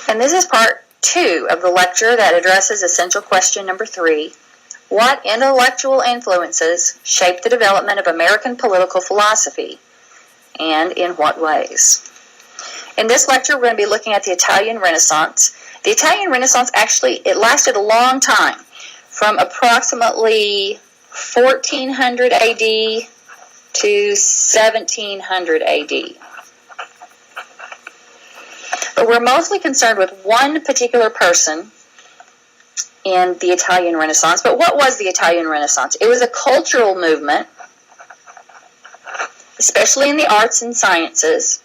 And this is part 2 of the lecture that addresses essential question number 3. What intellectual influences shaped the development of American political philosophy, and in what ways? In this lecture, we're going to be looking at the Italian Renaissance. The Italian Renaissance actually, it lasted a long time, from approximately 1400 AD to 1700 AD. But we're mostly concerned with one particular person in the Italian Renaissance. But what was the Italian Renaissance? It was a cultural movement, especially in the arts and sciences.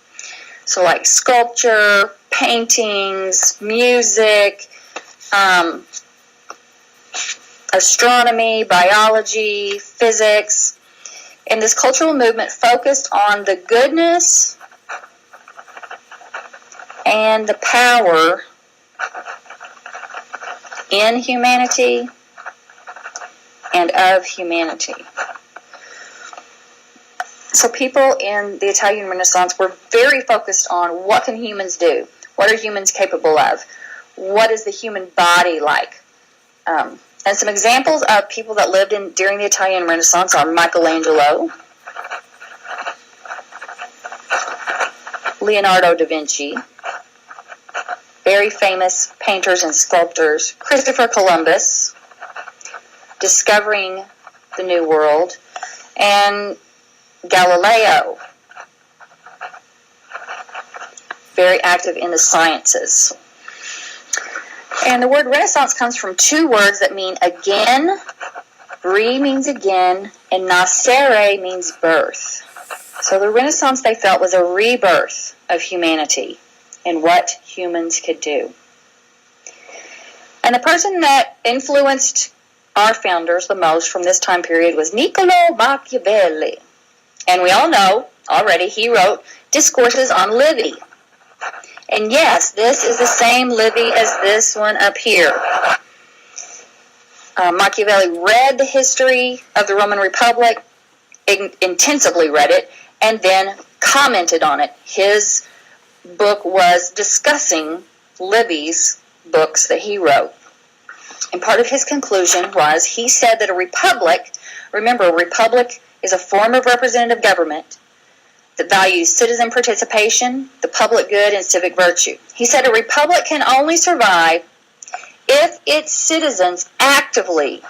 So like sculpture, paintings, music, astronomy, biology, physics. And this cultural movement focused on the goodness and the power in humanity and of humanity. So people in the Italian Renaissance were very focused on what can humans do? What are humans capable of? What is the human body like? And some examples of people that lived during the Italian Renaissance are Michelangelo, Leonardo da Vinci, very famous painters and sculptors, Christopher Columbus, discovering the New World, and Galileo, very active in the sciences. And the word Renaissance comes from two words that mean again. Re means again, and nascere means birth. So the Renaissance, they felt, was a rebirth of humanity and what humans could do. And the person that influenced our founders the most from this time period was Niccolo Machiavelli. And we all know already he wrote Discourses on Livy. And yes, this is the same Livy as this one up here. Machiavelli read the history of the Roman Republic, intensively read it, and then commented on it. His book was discussing Livy's books that he wrote. And part of his conclusion was, he said that a republic, remember, a republic is a form of representative government that values citizen participation, the public good, and civic virtue. He said a republic can only survive if its citizens actively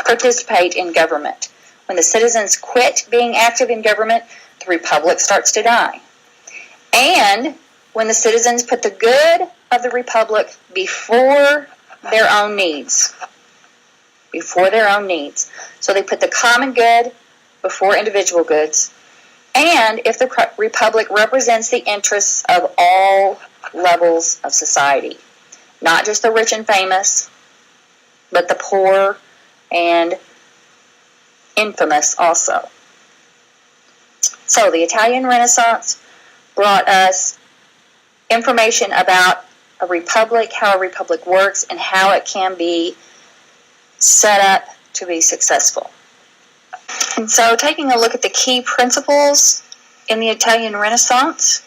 participate in government. When the citizens quit being active in government, the republic starts to die. And when the citizens put the good of the republic before their own needs. Before their own needs. So they put the common good before individual goods. And if the republic represents the interests of all levels of society. Not just the rich and famous, but the poor and infamous also. So the Italian Renaissance brought us information about a republic, how a republic works, and how it can be set up to be successful. And so taking a look at the key principles in the Italian Renaissance,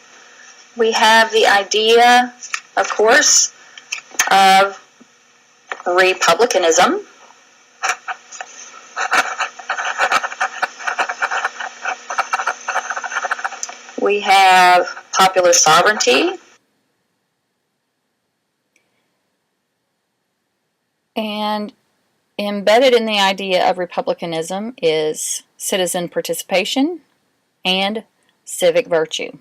we have the idea, of course, of republicanism. We have popular sovereignty. And embedded in the idea of republicanism is citizen participation and civic virtue.